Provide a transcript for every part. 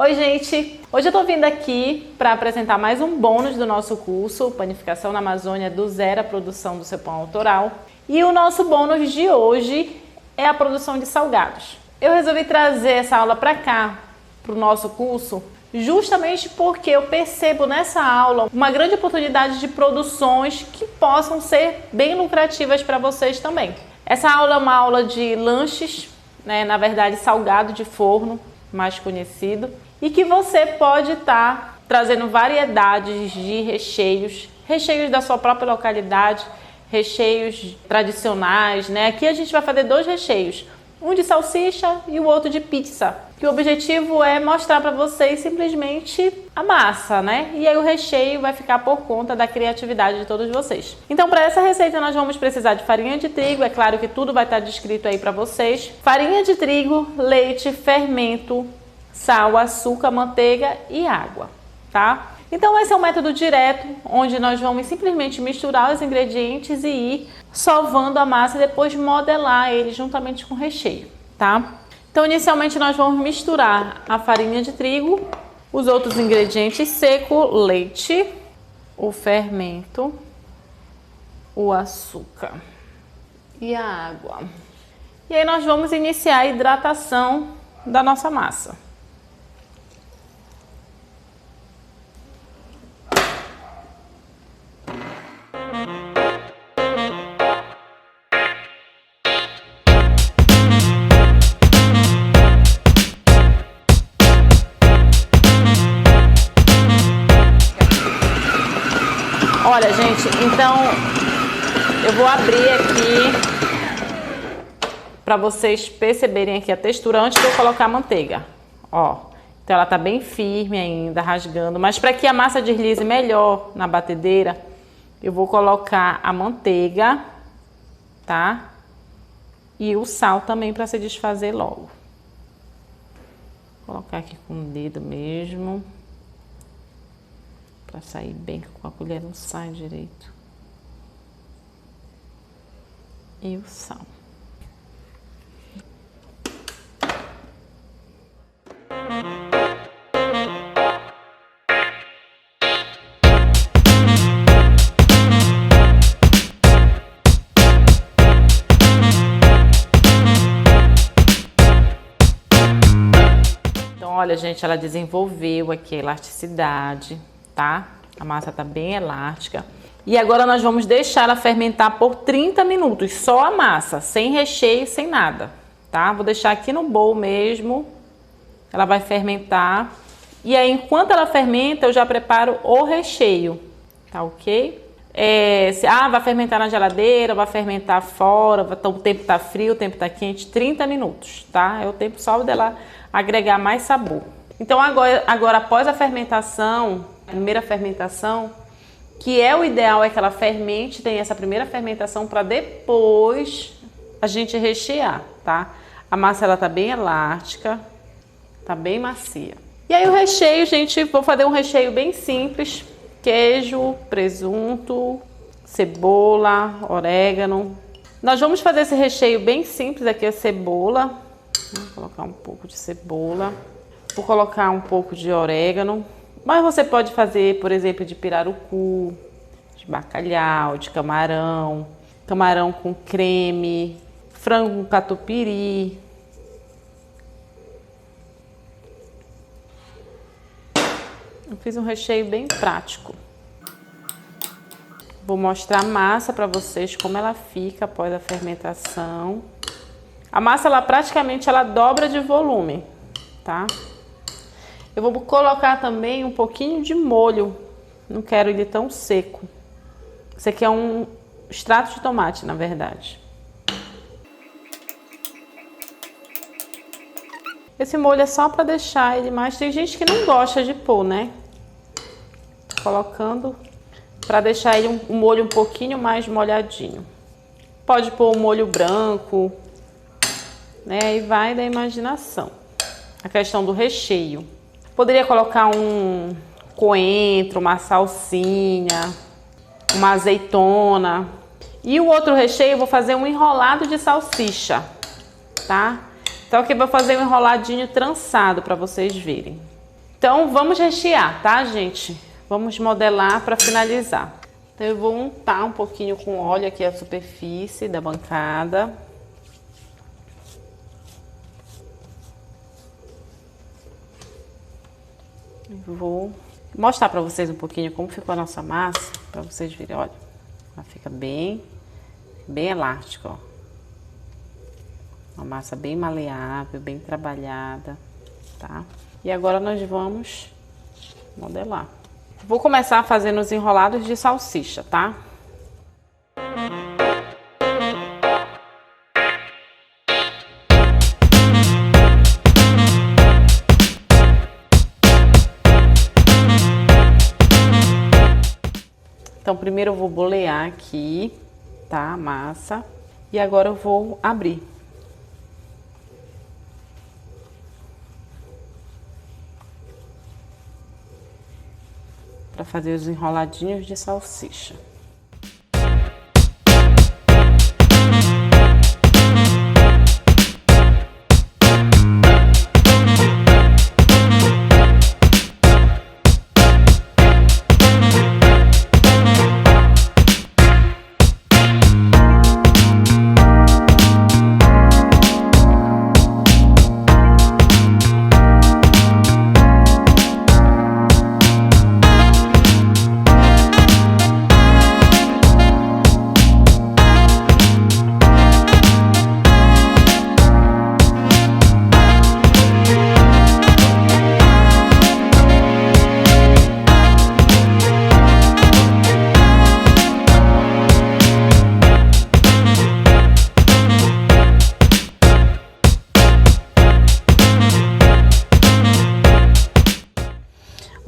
Oi, gente! Hoje eu tô vindo aqui para apresentar mais um bônus do nosso curso Panificação na Amazônia do zero à produção do seu pão autoral. E o nosso bônus de hoje é a produção de salgados. Eu resolvi trazer essa aula para cá, para o nosso curso, justamente porque eu percebo nessa aula uma grande oportunidade de produções que possam ser bem lucrativas para vocês também. Essa aula é uma aula de lanches, né? Na verdade salgado de forno, mais conhecido, e que você pode estar trazendo variedades de recheios da sua própria localidade, recheios tradicionais, né? Aqui a gente vai fazer dois recheios, um de salsicha e o outro de pizza, que o objetivo é mostrar para vocês simplesmente a massa, né? E aí o recheio vai ficar por conta da criatividade de todos vocês. Então, para essa receita nós vamos precisar de farinha de trigo, é claro que tudo vai estar descrito aí para vocês. Farinha de trigo, leite, fermento, sal, açúcar, manteiga e água, tá? Então esse é um método direto, onde nós vamos simplesmente misturar os ingredientes e ir sovando a massa e depois modelar ele juntamente com o recheio, tá? Então inicialmente nós vamos misturar a farinha de trigo, os outros ingredientes secos, leite, o fermento, o açúcar e a água. E aí nós vamos iniciar a hidratação da nossa massa. Olha, gente, então eu vou abrir aqui para vocês perceberem aqui a textura antes de eu colocar a manteiga. Ó, então ela tá bem firme ainda, rasgando, mas para que a massa deslize melhor na batedeira, eu vou colocar a manteiga, tá? E o sal também para se desfazer logo. Vou colocar aqui com o dedo mesmo. Para sair bem, com a colher não sai direito. E o sal. Então, olha, gente, ela desenvolveu aqui a elasticidade. Tá? A massa tá bem elástica. E agora nós vamos deixar ela fermentar por 30 minutos, só a massa, sem recheio, sem nada, tá? Vou deixar aqui no bowl mesmo, ela vai fermentar. E aí, enquanto ela fermenta, eu já preparo o recheio, tá ok? Vai fermentar na geladeira, vai fermentar fora, o tempo tá frio, o tempo tá quente, 30 minutos, tá? É o tempo só dela agregar mais sabor. Então agora após a fermentação, primeira fermentação, que é o ideal é que ela fermente, tem essa primeira fermentação para depois a gente rechear, tá? A massa ela tá bem elástica, tá bem macia. E aí o recheio, gente, vou fazer um recheio bem simples: queijo, presunto, cebola, orégano. Nós vamos fazer esse recheio bem simples aqui, a cebola. Vou colocar um pouco de cebola. Vou colocar um pouco de orégano. Mas você pode fazer, por exemplo, de pirarucu, de bacalhau, de camarão, camarão com creme, frango com catupiry. Eu fiz um recheio bem prático. Vou mostrar a massa para vocês, como ela fica após a fermentação. A massa, ela praticamente dobra de volume, tá? Eu vou colocar também um pouquinho de molho, não quero ele tão seco. Esse aqui é um extrato de tomate, na verdade. Esse molho é só para deixar ele mais... Tem gente que não gosta de pôr, né? Tô colocando para deixar ele um molho um pouquinho mais molhadinho. Pode pôr um molho branco, né? E vai da imaginação. A questão do recheio. Poderia colocar um coentro, uma salsinha, uma azeitona. E o outro recheio eu vou fazer um enrolado de salsicha, tá? Então aqui eu vou fazer um enroladinho trançado para vocês verem. Então, vamos rechear, tá, gente? Vamos modelar para finalizar. Então, eu vou untar um pouquinho com óleo aqui a superfície da bancada. Vou mostrar para vocês um pouquinho como ficou a nossa massa, para vocês verem, olha. Ela fica bem elástica, ó. Uma massa bem maleável, bem trabalhada, tá? E agora nós vamos modelar. Vou começar fazendo os enrolados de salsicha, tá? Então, primeiro eu vou bolear aqui, tá? A massa. E agora eu vou abrir. Para fazer os enroladinhos de salsicha.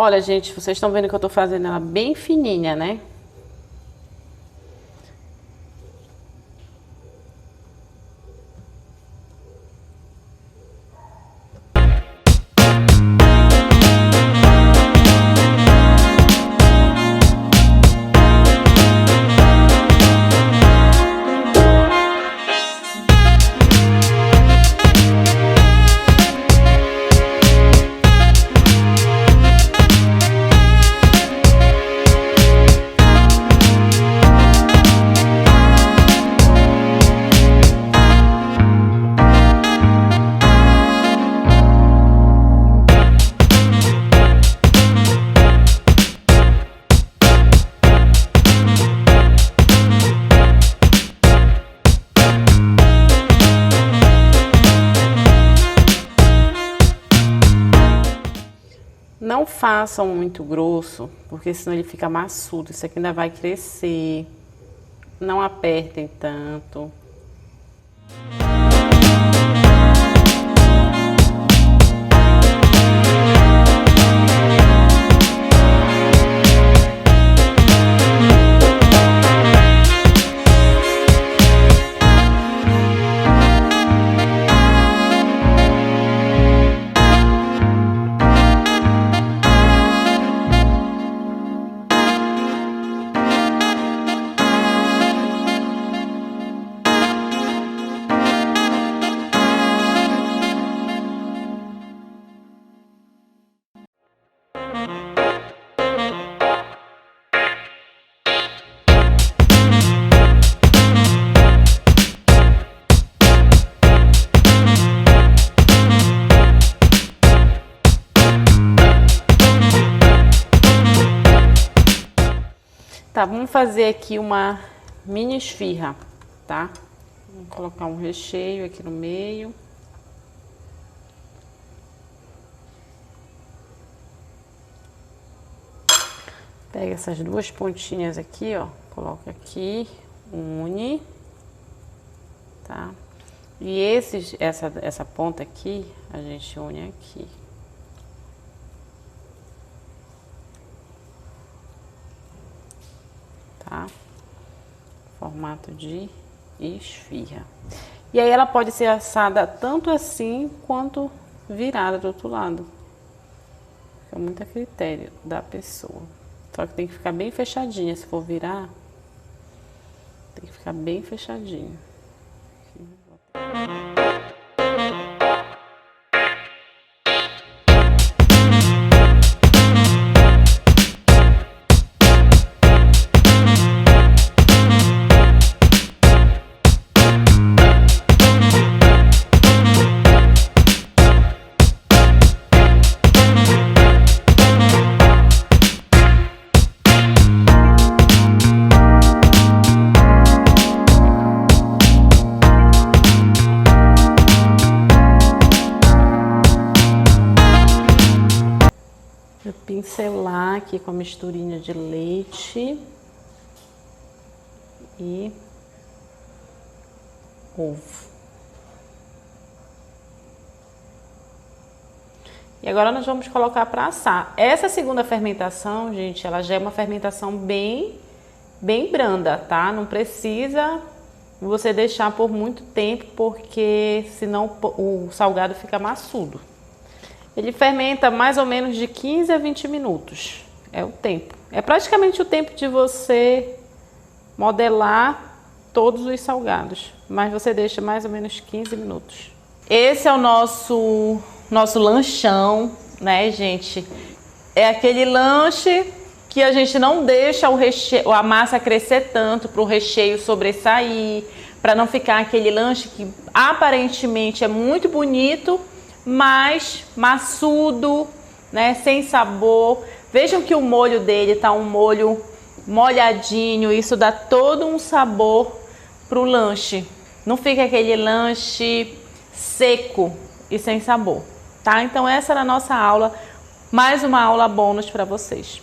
Olha, gente, vocês estão vendo que eu tô fazendo ela bem fininha, né? Não façam muito grosso, porque senão ele fica maçudo. Isso aqui ainda vai crescer. Não apertem tanto. Tá, vamos fazer aqui uma mini esfirra, tá? Vou colocar um recheio aqui no meio. Pega essas duas pontinhas aqui, ó, coloca aqui, une, tá? E essa ponta aqui, a gente une aqui. Tá? Formato de esfirra. E aí ela pode ser assada tanto assim quanto virada do outro lado. Fica muito a critério da pessoa. Só que tem que ficar bem fechadinha. Se for virar, tem que ficar bem fechadinho. Vou pincelar aqui com a misturinha de leite e ovo. E agora nós vamos colocar para assar. Essa segunda fermentação, gente, ela já é uma fermentação bem branda, tá? Não precisa você deixar por muito tempo, porque senão o salgado fica maçudo. Ele fermenta mais ou menos de 15 a 20 minutos. É o tempo. É praticamente o tempo de você modelar todos os salgados, mas você deixa mais ou menos 15 minutos. Esse é o nosso lanchão, né, gente? É aquele lanche que a gente não deixa a massa crescer tanto para o recheio sobressair, para não ficar aquele lanche que aparentemente é muito bonito, mas maçudo, né, sem sabor. Vejam que o molho dele tá um molho molhadinho, isso dá todo um sabor pro lanche. Não fica aquele lanche seco e sem sabor, tá? Então essa era a nossa aula, mais uma aula bônus para vocês.